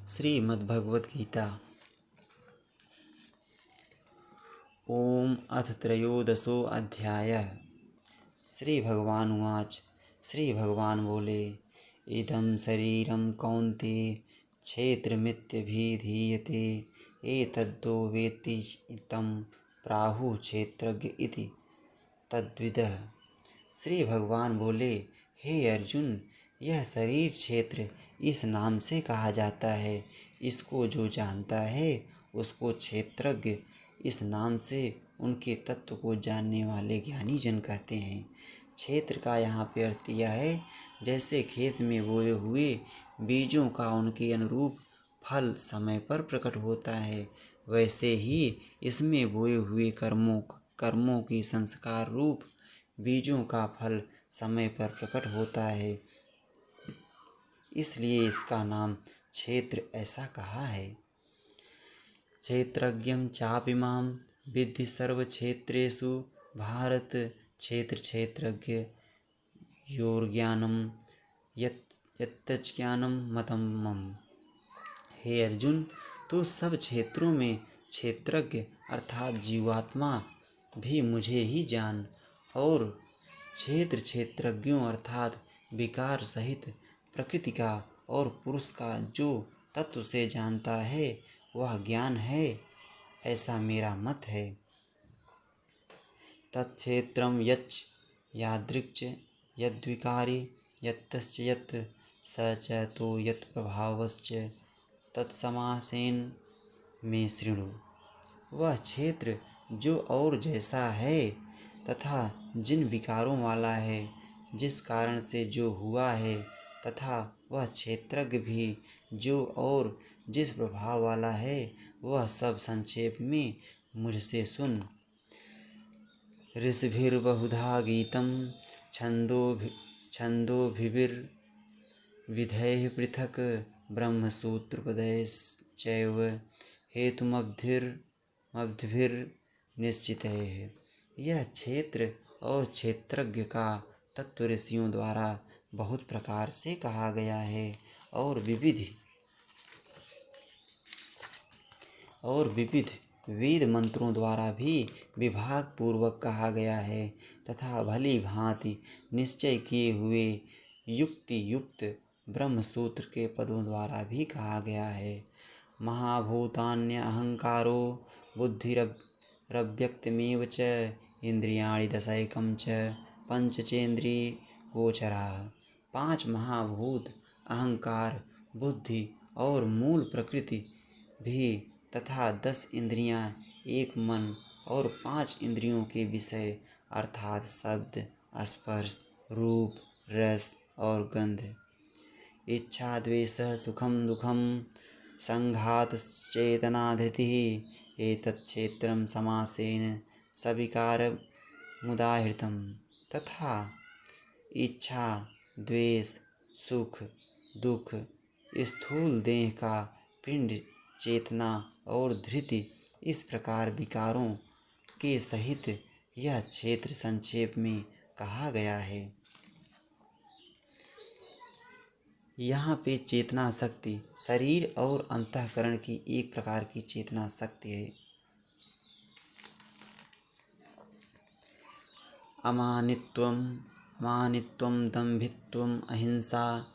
श्रीमद्भगवद् गीता। ओम अथ त्रयोदशो अध्यायः। श्री भगवान उवाच। श्री भगवान बोले, इदं शरीरं कौन्तेय क्षेत्रमित्यभिधीयते, एतद्यो वेत्ति तं प्राहुः क्षेत्रज्ञ इति तद्विदः। श्री भगवान बोले, हे अर्जुन, यह शरीर क्षेत्र इस नाम से कहा जाता है। इसको जो जानता है उसको क्षेत्रज्ञ इस नाम से उनके तत्व को जानने वाले ज्ञानी जन कहते हैं। क्षेत्र का यहाँ पे अर्थ यह है, जैसे खेत में बोए हुए बीजों का उनके अनुरूप फल समय पर प्रकट होता है, वैसे ही इसमें बोए हुए कर्मों की संस्कार रूप बीजों का फल समय पर प्रकट होता है, इसलिए इसका नाम क्षेत्र ऐसा कहा है। क्षेत्रज्ञं चापिमां विद्धि सर्वक्षेत्रेषु भारत, क्षेत्र क्षेत्रज्ञ योर्ज्ञानं यत्तज्ज्ञानं मतं मम। हे अर्जुन, तू सब क्षेत्रों में क्षेत्रज्ञ अर्थात जीवात्मा भी मुझे ही जान, और क्षेत्र क्षेत्रज्ञों अर्थात विकार सहित प्रकृति का और पुरुष का जो तत्व से जानता है वह ज्ञान है, ऐसा मेरा मत है। तत्क्षेत्रं यच्च यादृक्च यद्विकारी यत्तस्य यत् स च तो यत्प्रभावश्च तत्समासेन में शृणु। वह क्षेत्र जो और जैसा है तथा जिन विकारों वाला है, जिस कारण से जो हुआ है, तथा वह क्षेत्रज्ञ भी जो और जिस प्रभाव वाला है, वह सब संक्षेप में मुझसे सुन। ऋषिभिर्बहुधा गीतं छन्दोभिर्विधैः पृथक् ब्रह्मसूत्रपदैश्चैव हेतुमद्भिर्निश्चितैः। यह क्षेत्र और क्षेत्रज्ञ का तत्व ऋषियों द्वारा बहुत प्रकार से कहा गया है, और विविध वेद मंत्रों द्वारा भी विभाग पूर्वक कहा गया है, तथा भली भांति निश्चय किए हुए युक्ति युक्त ब्रह्मसूत्र के पदों द्वारा भी कहा गया है। महाभूतान्य अहंकारो बुद्धिरव्यक्तमेव च इंद्रियाणि दशैकं च पंचचेन्द्रिय गोचराः। 5 महाभूत अहंकार, बुद्धि और मूल प्रकृति भी, तथा 10 इंद्रियां, एक मन और 5 इंद्रियों के विषय अर्थात शब्द, स्पर्श, रूप, रस और गंध। इच्छा द्वेषः सुखं दुःखं संघातश्चेतना धृतिः, एतत् क्षेत्रं समासेन सविकारमुदाहृतम्। तथा इच्छा, द्वेष, सुख, दुख, स्थूल देह का पिंड, चेतना और धृति, इस प्रकार विकारों के सहित यह क्षेत्र संक्षेप में कहा गया है। यहाँ पे चेतना शक्ति शरीर और अंतःकरण की एक प्रकार की चेतना शक्ति है। अमानित्वं दम्भित्वम् अहिंसा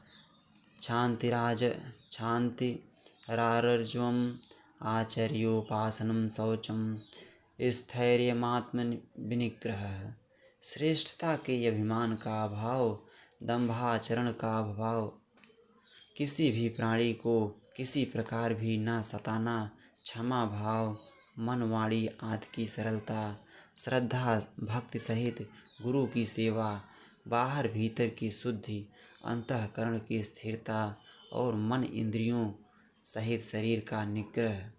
क्षान्तिरार्जवम् आचर्योपासनं शौचं स्थैर्यमात्मविनिग्रहः। श्रेष्ठता के अभिमान का अभाव, दंभाचरण का अभाव, किसी भी प्राणी को किसी प्रकार भी न सताना, क्षमा भाव, मन वाणी आदि की सरलता, श्रद्धा भक्ति सहित गुरु की सेवा, बाहर भीतर की शुद्धि, अंतःकरण की स्थिरता और मन इंद्रियों सहित शरीर का निग्रह।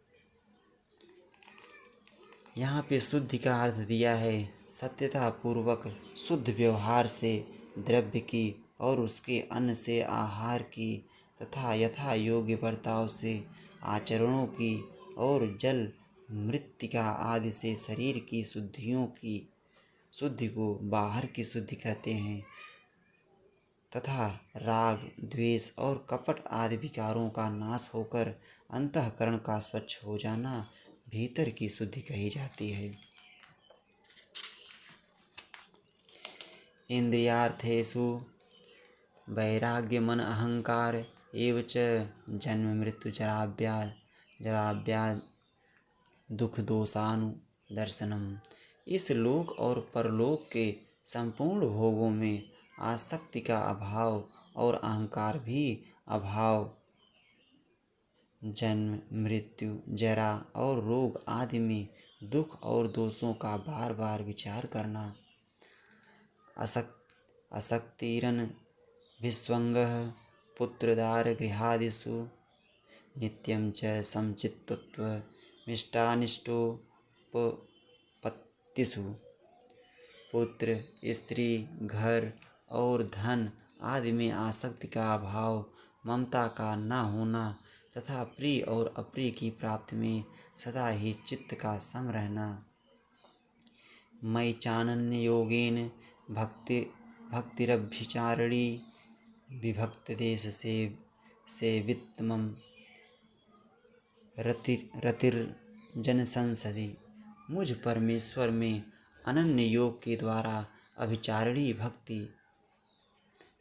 यहाँ पे शुद्धि का अर्थ दिया है सत्यता पूर्वक शुद्ध व्यवहार से द्रव्य की और उसके अन्न से आहार की, तथा यथा योग्य बर्ताव से आचरणों की, और जल मृत्तिका आदि से शरीर की शुद्धि को बाहर की शुद्धि कहते हैं। तथा राग, द्वेष और कपट आदि विकारों का नाश होकर अंतःकरण का स्वच्छ हो जाना भीतर की शुद्धि कही जाती है। इंद्रियार्थेषु वैराग्यमन अहंकार एवं जन्म मृत्यु जराव्याध दुख दोषानुदर्शनम। इस लोक और परलोक के संपूर्ण भोगों में आसक्ति का अभाव और अहंकार भी अभाव, जन्म मृत्यु जरा और रोग आदि में दुख और दोषों का बार बार विचार करना, असक्तिरन विस्वंगः पुत्रदार गृहादिषु नित्यं च समचित्तत्व मिष्टानिष्टोपपत्तिषु। पुत्र, स्त्री, घर और धन आदि में आसक्ति का अभाव, ममता का न होना तथा प्रिय और अप्रिय की प्राप्ति में सदा ही चित्त का सम रहना। मयि चानन्य योगेन भक्तिरभ्यचारिणी विभक्त देश से वित्तमम रतिर्जन संसदि। मुझ परमेश्वर में अनन्य योग के द्वारा अभिचारिणी भक्ति।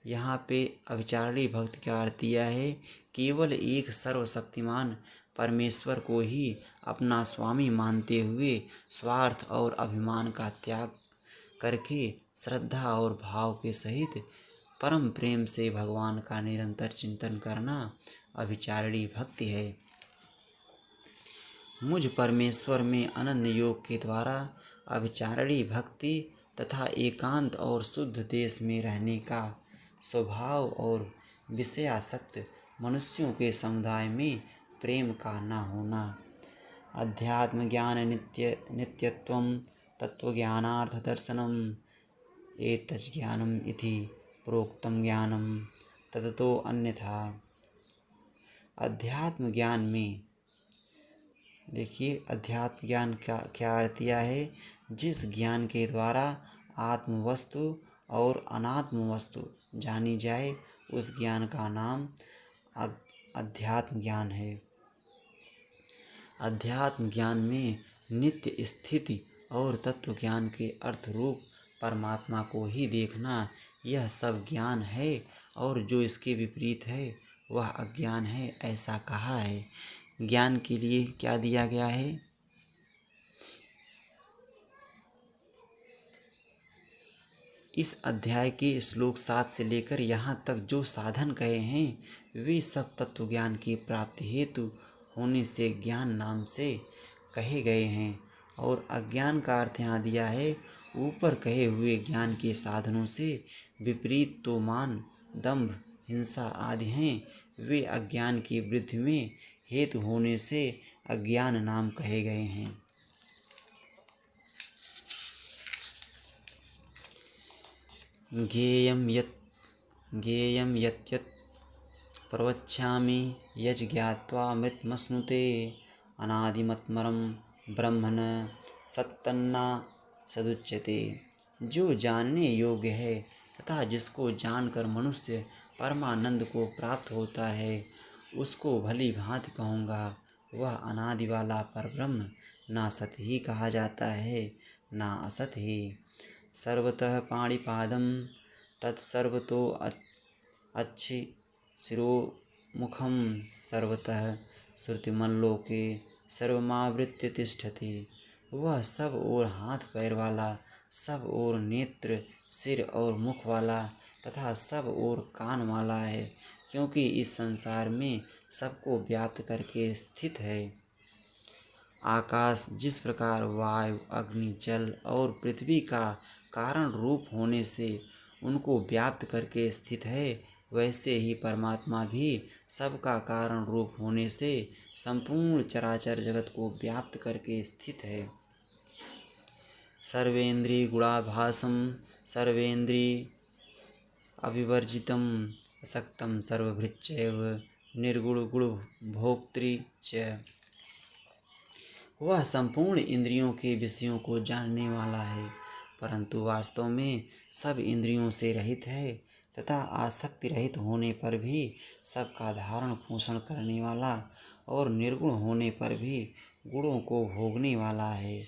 यहाँ पे अभिचारिणी भक्ति का अर्थ यह है केवल एक सर्वशक्तिमान परमेश्वर को ही अपना स्वामी मानते हुए स्वार्थ और अभिमान का त्याग करके श्रद्धा और भाव के सहित परम प्रेम से भगवान का निरंतर चिंतन करना अभिचारिणी भक्ति है। मुझ परमेश्वर में अनन्य योग के द्वारा अभिचारिणी भक्ति तथा एकांत और शुद्ध देश में रहने का स्वभाव और विषयासक्त मनुष्यों के समुदाय में प्रेम का न होना। अध्यात्म ज्ञान नित्यत्वं तत्वज्ञानार्थ दर्शनम एतज् ज्ञानम इति प्रोक्तम ज्ञानम तदतो अन्यथा। अध्यात्म ज्ञान में देखिए, अध्यात्म ज्ञान का क्या अर्थ यह है, जिस ज्ञान के द्वारा आत्म वस्तु और अनात्म वस्तु जानी जाए उस ज्ञान का नाम अध्यात्म ज्ञान है। अध्यात्म ज्ञान में नित्य स्थिति और तत्व ज्ञान के अर्थ रूप परमात्मा को ही देखना, यह सब ज्ञान है और जो इसके विपरीत है वह अज्ञान है, ऐसा कहा है। ज्ञान के लिए क्या दिया गया है? इस अध्याय के श्लोक 7 से लेकर यहाँ तक जो साधन कहे हैं वे सब तत्व ज्ञान की प्राप्ति हेतु होने से ज्ञान नाम से कहे गए हैं। और अज्ञान का अर्थ यहाँ दिया है, ऊपर कहे हुए ज्ञान के साधनों से विपरीत तो मान, दंभ, हिंसा आदि हैं, वे अज्ञान की वृद्धि में हेतु होने से अज्ञान नाम कहे गए हैं। ज्ञेयं यत् प्रवक्ष्यामि यज् ज्ञात्वा मृतमश्नुते अनादिमत्परं ब्रह्म न सत्तन्ना सदुच्यते। जो जानने योग्य है तथा जिसको जानकर मनुष्य परमानंद को प्राप्त होता है उसको भली भांति कहूँगा, वह अनादि वाला परब्रह्म ना सत ही कहा जाता है ना असत ही। सर्वतः पाणिपादं तत्सर्वतो अच्छि शिरोमुखं सर्वतः श्रुतिमल्लोके सर्वमावृत्य तिष्ठति। वह सब ओर हाथ पैर वाला, सब ओर नेत्र, सिर और मुख वाला तथा सब ओर कान वाला है, क्योंकि इस संसार में सबको व्याप्त करके स्थित है। आकाश जिस प्रकार वायु, अग्नि, जल और पृथ्वी का कारण रूप होने से उनको व्याप्त करके स्थित है, वैसे ही परमात्मा भी सबका कारण रूप होने से संपूर्ण चराचर जगत को व्याप्त करके स्थित है। सर्वेन्द्रिय गुणाभासं सर्वेन्द्रिय अविवर्जितम असक्तम सर्वभृच्चैव निर्गुण गुण भोक्तृ च। वह संपूर्ण इंद्रियों के विषयों को जानने वाला है, परंतु वास्तव में सब इंद्रियों से रहित है, तथा आसक्ति रहित होने पर भी सबका धारण पोषण करने वाला और निर्गुण होने पर भी गुणों को भोगने वाला है।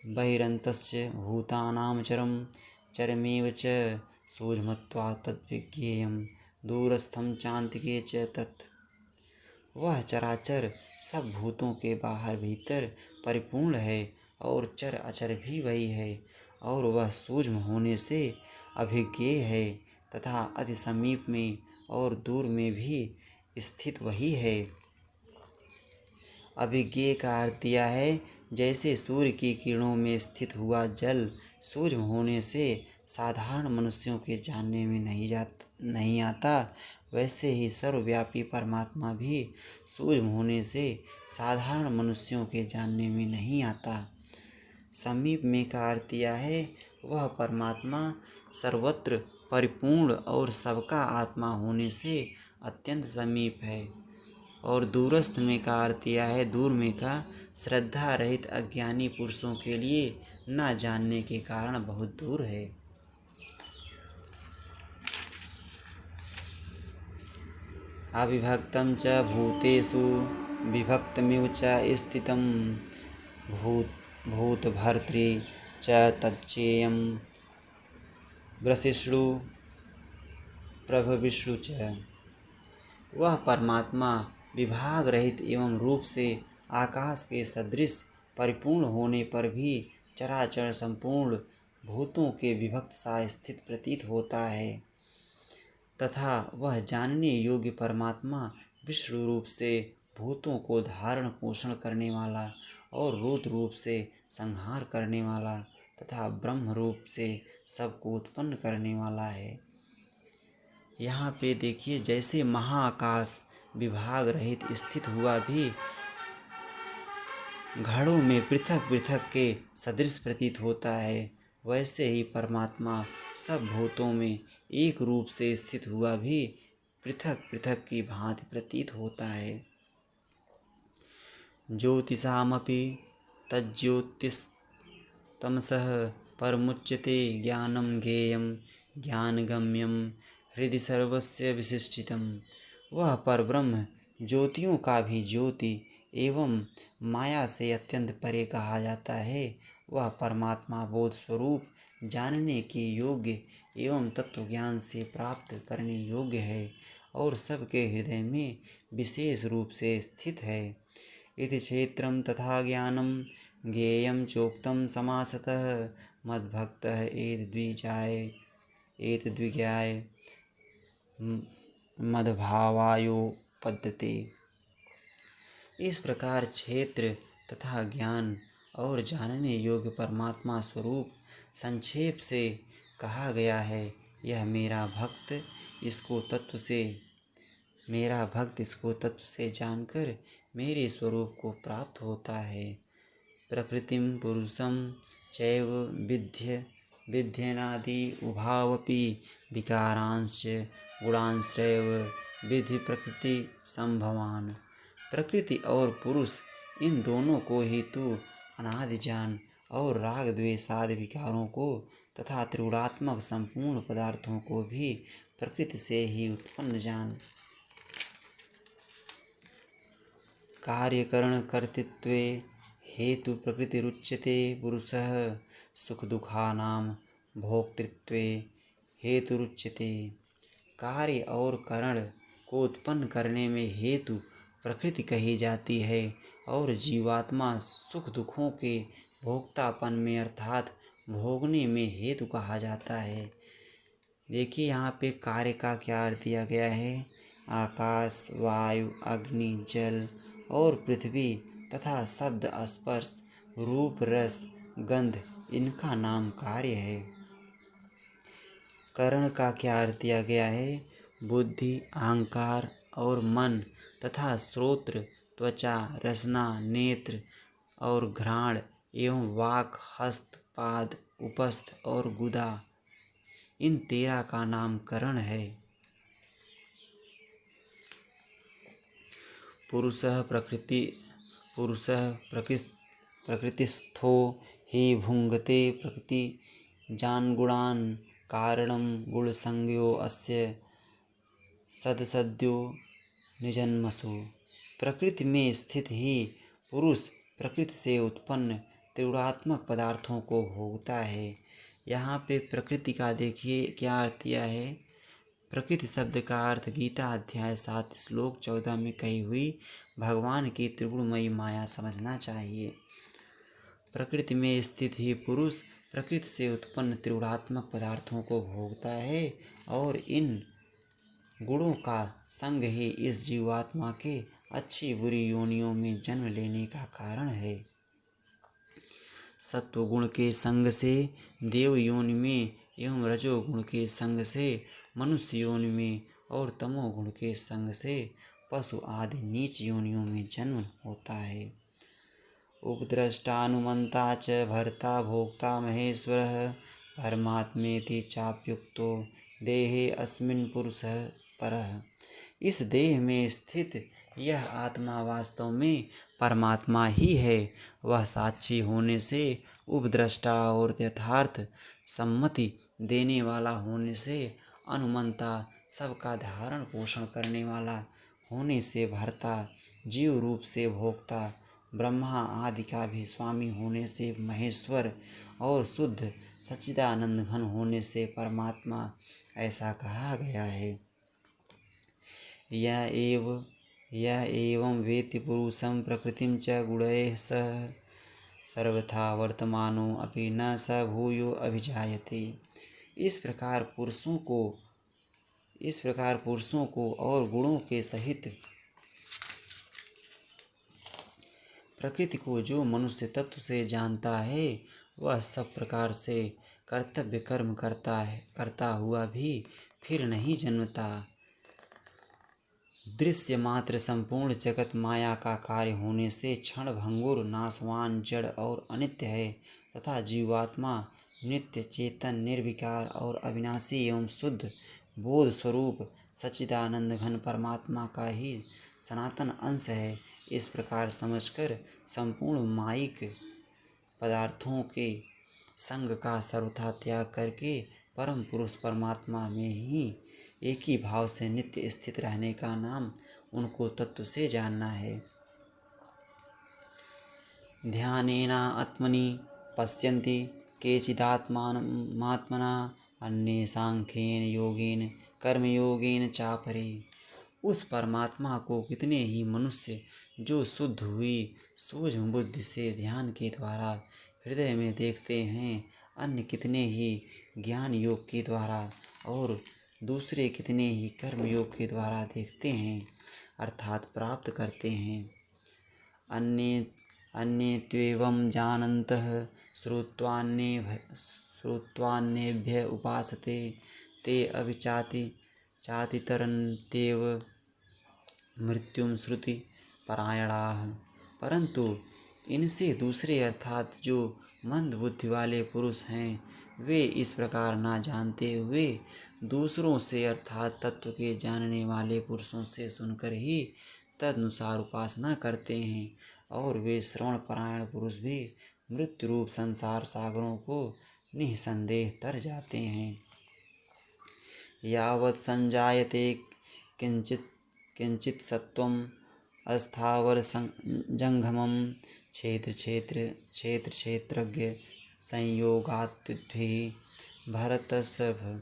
बहिरन्तस्य भूतानां चरमेव च सूक्ष्मत्वात् तद्विज्ञेयं दूरस्थं चान्तिके च तत्। वह चराचर सब भूतों के बाहर भीतर परिपूर्ण है और चर अचर भी वही है, और वह सूक्ष्म होने से अभिज्ञेय है तथा अति समीप में और दूर में भी स्थित वही है। अभिज्ञेय का अर्थ यह है, जैसे सूर्य की किरणों में स्थित हुआ जल सूक्ष्म होने से साधारण मनुष्यों के जानने में नहीं आता, वैसे ही सर्वव्यापी परमात्मा भी सूक्ष्म होने से साधारण मनुष्यों के जानने में नहीं आता। समीप में का अर्थ यह है, वह परमात्मा सर्वत्र परिपूर्ण और सबका आत्मा होने से अत्यंत समीप है। और दूरस्थ में का अर्थ यह है, दूर में का श्रद्धा रहित अज्ञानी पुरुषों के लिए न जानने के कारण बहुत दूर है। अविभक्तं च भूतेषु विभक्तमिव च स्थितं भूतभर्तृ च तच्चेयं ग्रसिष्णु प्रभविष्णु च। वह परमात्मा विभाग रहित एवं रूप से आकाश के सदृश परिपूर्ण होने पर भी चराचर संपूर्ण भूतों के विभक्त सा स्थित प्रतीत होता है, तथा वह जानने योग्य परमात्मा विष्णु रूप से भूतों को धारण पोषण करने वाला और रुद्र रूप से संहार करने वाला तथा ब्रह्म रूप से सबको उत्पन्न करने वाला है। यहाँ पे देखिए, जैसे महाआकाश विभाग रहित स्थित हुआ भी घड़ों में पृथक पृथक के सदृश प्रतीत होता है, वैसे ही परमात्मा सब भूतों में एक रूप से स्थित हुआ भी पृथक पृथक की भांति प्रतीत होता है। ज्योतिषामपि तज्ज्योतिस्तमसः परमुच्यते ज्ञानं ज्ञेयं ज्ञानगम्यं हृदि सर्वस्य विशिष्टितम्। वह परब्रह्म ज्योतियों का भी ज्योति एवं माया से अत्यंत परे कहा जाता है। वह परमात्मा बोध स्वरूप जानने के योग्य एवं तत्व ज्ञान से प्राप्त करने योग्य है और सबके हृदय में विशेष रूप से स्थित है। इति क्षेत्रं तथा ज्ञानं ज्ञेयं चोक्तं समासतः मद्भक्तः एतद्विज्ञाय मद्भावायोपपद्यते। इस प्रकार क्षेत्र तथा ज्ञान और जानने योग्य परमात्मा स्वरूप संक्षेप से कहा गया है। यह मेरा भक्त इसको तत्व से जानकर मेरे स्वरूप को प्राप्त होता है। प्रकृतिं पुरुषं चैव विध्यनादि उभावपि विकारांश्च गुणांश्चैव विधि प्रकृति संभवान। प्रकृति और पुरुष इन दोनों को ही तू अनादि जान और राग द्वेषादि विकारों को तथा त्रिगुणात्मक संपूर्ण पदार्थों को भी प्रकृति से ही उत्पन्न जान। कार्यकरण कर्तृत्वे हेतु प्रकृतिरुच्यते पुरुषः सुख दुखानां भोक्तृत्वे हेतुरुच्यते। कार्य और करण को उत्पन्न करने में हेतु प्रकृति कही जाती है और जीवात्मा सुख दुखों के भोक्तापन में अर्थात भोगने में हेतु कहा जाता है। देखिए यहाँ पे कार्य का क्या अर्थ दिया गया है। आकाश, वायु, अग्नि, जल और पृथ्वी तथा शब्द, स्पर्श, रूप, रस, गंध इनका नाम कार्य है। करण का क्या अर्थ दिया गया है। बुद्धि, अहंकार और मन तथा श्रोत्र, त्वचा, रसना, नेत्र और घ्राण एवं वाक, हस्त, पाद, उपस्थ और गुदा इन 13 का नाम करण है। पुरुषः प्रकृतिस्थो हि भुङ्क्ते प्रकृति जान गुणान कारणं गुणसंज्ञो अस्य सदसद्यो निजन्मसु। प्रकृति में स्थित ही पुरुष प्रकृति से उत्पन्न त्रिगुणात्मक पदार्थों को भोगता है। यहाँ पे प्रकृति का देखिए क्या अर्थ किया है। प्रकृति शब्द का अर्थ गीता अध्याय 7 श्लोक 14 में कही हुई भगवान की त्रिगुणमयी माया समझना चाहिए। प्रकृति में स्थित ही पुरुष प्रकृति से उत्पन्न त्रिगुणात्मक पदार्थों को भोगता है और इन गुणों का संग ही इस जीवात्मा के अच्छी बुरी योनियों में जन्म लेने का कारण है। सत्व गुण के संग से देव योनि में एवं रजोगुण के संग से मनुष्य योनि में और तमोगुण के संग से पशु आदि नीच योनियों में जन्म होता है। उपद्रष्टानुमंता च भर्ता भोक्ता महेश्वरः परमात्मेति चाप्युक्तो देहे अस्मिन् पुरुषः परः। इस देह में स्थित यह आत्मा वास्तव में परमात्मा ही है। वह साक्षी होने से उपद्रष्टा और यथार्थ सम्मति देने वाला होने से अनुमंता सबका धारण पोषण करने वाला होने से भर्ता जीव रूप से भोक्ता ब्रह्मा आदि का भी स्वामी होने से महेश्वर और शुद्ध सच्चिदानंद घन होने से परमात्मा ऐसा कहा गया है। यह एवं वेत्ति पुरुषं प्रकृतिं च गुणैः सह सर्वथा वर्तमानो अपि न स भूयो अभिजायते। इस प्रकार पुरुषों को और गुणों के सहित प्रकृति को जो मनुष्य तत्व से जानता है वह सब प्रकार से कर्तव्य कर्म करता हुआ भी फिर नहीं जन्मता। दृश्य मात्र संपूर्ण जगत माया का कार्य होने से क्षण भंगुर नाशवान जड़ और अनित्य है तथा जीवात्मा नित्य चेतन निर्विकार और अविनाशी एवं शुद्ध बोध स्वरूप सच्चिदानंद घन परमात्मा का ही सनातन अंश है। इस प्रकार समझकर संपूर्ण मायिक पदार्थों के संग का सर्वथा त्याग करके परम पुरुष परमात्मा में ही एक ही भाव से नित्य स्थित रहने का नाम उनको तत्व से जानना है। ध्यानेन आत्मनि पश्यन्ति केचिदात्मात्मना अन्ये सांख्येन योगेन कर्मयोगेन चापरे। उस परमात्मा को कितने ही मनुष्य जो शुद्ध हुई सूक्ष्म बुद्धि से ध्यान के द्वारा हृदय में देखते हैं, अन्य कितने ही ज्ञान योग के द्वारा और दूसरे कितने ही कर्म योग के द्वारा देखते हैं अर्थात प्राप्त करते हैं। अन्ये त्वेवं जानन्तः श्रुत्वान्येभ्य उपासते ते चातितरन्त्येव मृत्युं श्रुति परायणाः। परंतु इनसे दूसरे अर्थात जो मंद बुद्धि वाले पुरुष हैं वे इस प्रकार ना जानते हुए दूसरों से अर्थात तत्व के जानने वाले पुरुषों से सुनकर ही तदनुसार उपासना करते हैं और वे श्रवण परायण पुरुष भी मृत्यु रूप संसार सागरों को निःसंदेह तर जाते हैं। यावत् संजायते किंचित सत्वम अस्थावर जंगमम क्षेत्रज्ञ संयोगात्युद्भिः भरतसभ।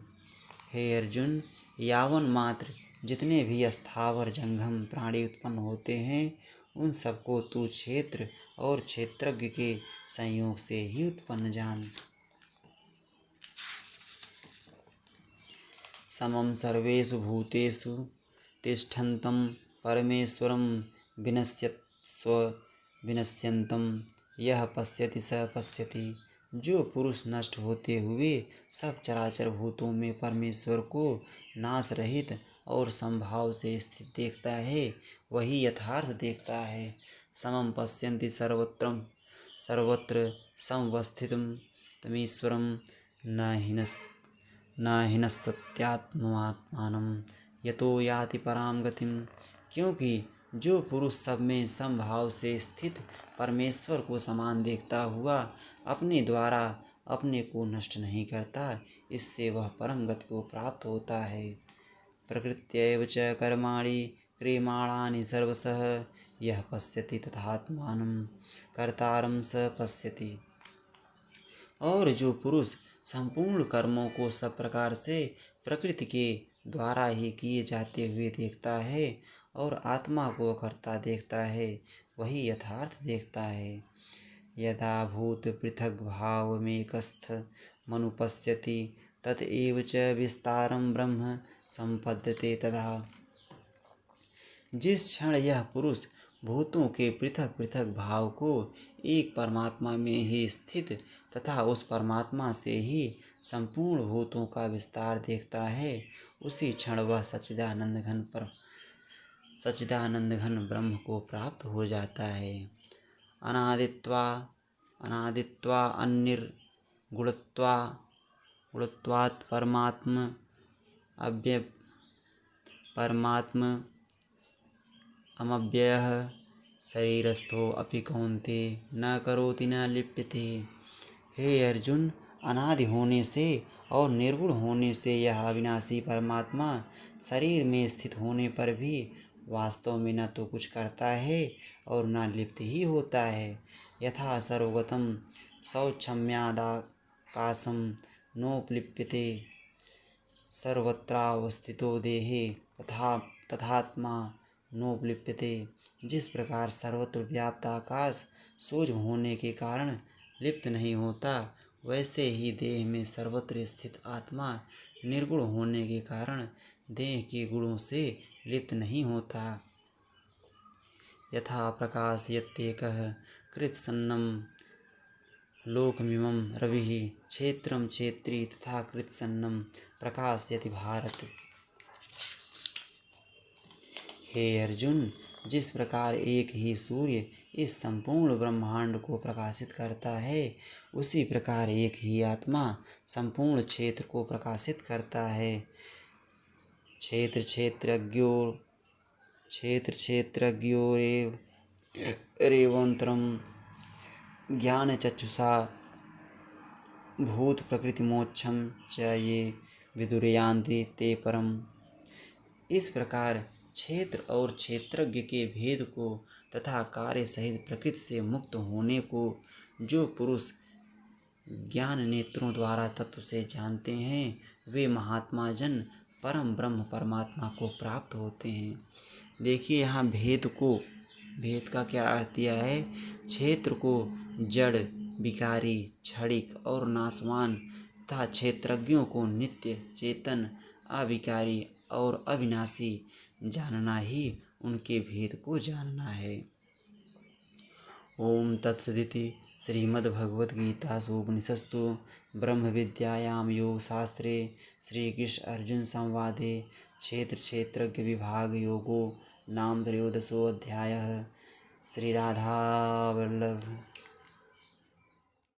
हे अर्जुन, यावन मात्र जितने भी स्थावर जंगम प्राणी उत्पन्न होते हैं उन सबको तू क्षेत्र और क्षेत्रज्ञ के संयोग से ही उत्पन्न जान। समं सर्वेषु भूतेषु तिष्ठन्तं परमेश्वरं विनश्यन्तं यः पश्यति स पश्यति। जो पुरुष नष्ट होते हुए सब चराचर भूतों में परमेश्वर को नाश रहित और संभाव से स्थित देखता है वही यथार्थ देखता है। समं पश्यन्ति सर्वत्र समवस्थितं तमीश्वरं न हिनस्त्यात्मात्मानं यतो याति परां गतिम्। क्योंकि जो पुरुष सब में समभाव से स्थित परमेश्वर को समान देखता हुआ अपने द्वारा अपने को नष्ट नहीं करता, इससे वह परम गति को प्राप्त होता है। प्रकृत्यैव च कर्माणि क्रियमाणानि सर्वशः यः पश्यति तथात्मानं कर्तारं स पश्यति। और जो पुरुष संपूर्ण कर्मों को सब प्रकार से प्रकृति के द्वारा ही किए जाते हुए देखता है और आत्मा को कर्ता देखता है, वही यथार्थ देखता है। यदा भूत पृथग् भावमेकस्थ मनुपश्यति ततएव च विस्तारं ब्रह्म संपद्यते तदा। जिस क्षण यह पुरुष भूतों के पृथक पृथक भाव को एक परमात्मा में ही स्थित तथा उस परमात्मा से ही संपूर्ण भूतों का विस्तार देखता है, उसी क्षण वह सच्चिदानंद घन ब्रह्म को प्राप्त हो जाता है। अनादित्वा गुणत्वात् परमात्म अमव्ययः शरीरस्थो अपि कौन्तेय न करोति न लिप्यते। हे अर्जुन, अनादि होने से और निर्गुण होने से यह अविनाशी परमात्मा शरीर में स्थित होने पर भी वास्तव में न तो कुछ करता है और न लिप्त ही होता है। यथा सर्वगतं सौक्ष्म्यादाकाशं नोपलिप्यते सर्वत्रावस्थितो देहे तथात्मा नोपलिप्यते। जिस प्रकार सर्वत्र व्याप्त आकाश सूक्ष्म होने के कारण लिप्त नहीं होता, वैसे ही देह में सर्वत्र स्थित आत्मा निर्गुण होने के कारण देह के गुणों से लिप्त नहीं होता। यथा प्रकाशयत्येकः कृत्स्नं लोकमिमं रविः क्षेत्रं क्षेत्री तथा कृत्स्नं प्रकाशयति भारत। हे अर्जुन, जिस प्रकार एक ही सूर्य इस संपूर्ण ब्रह्मांड को प्रकाशित करता है, उसी प्रकार एक ही आत्मा संपूर्ण क्षेत्र को प्रकाशित करता है। क्षेत्रक्षेत्रज्ञोरेवंतरं ज्ञानचक्षुषा भूत प्रकृतिमोक्षं च ये विदुर्यान्ति ते परम। इस प्रकार क्षेत्र और क्षेत्रज्ञ के भेद को तथा कार्य सहित प्रकृति से मुक्त होने को जो पुरुष ज्ञान नेत्रों द्वारा तत्व से जानते हैं, वे महात्मा जन परम ब्रह्म परमात्मा को प्राप्त होते हैं। देखिए, यहाँ भेद का क्या अर्थ दिया है। क्षेत्र को जड़, विकारी, क्षणिक और नाशवान तथा क्षेत्रज्ञों को नित्य, चेतन, अविकारी और अविनाशी जानना ही उनके भेद को जानना है। ओम तत्सदिति श्रीमद्भगवद्गीतासु उपनिषत्सु ब्रह्म विद्यायां योगशास्त्रे श्रीकृष्ण अर्जुन संवादे क्षेत्र क्षेत्रज्ञ विभाग योगो नाम त्रयोदशोऽध्यायः। श्री राधा वल्लभ।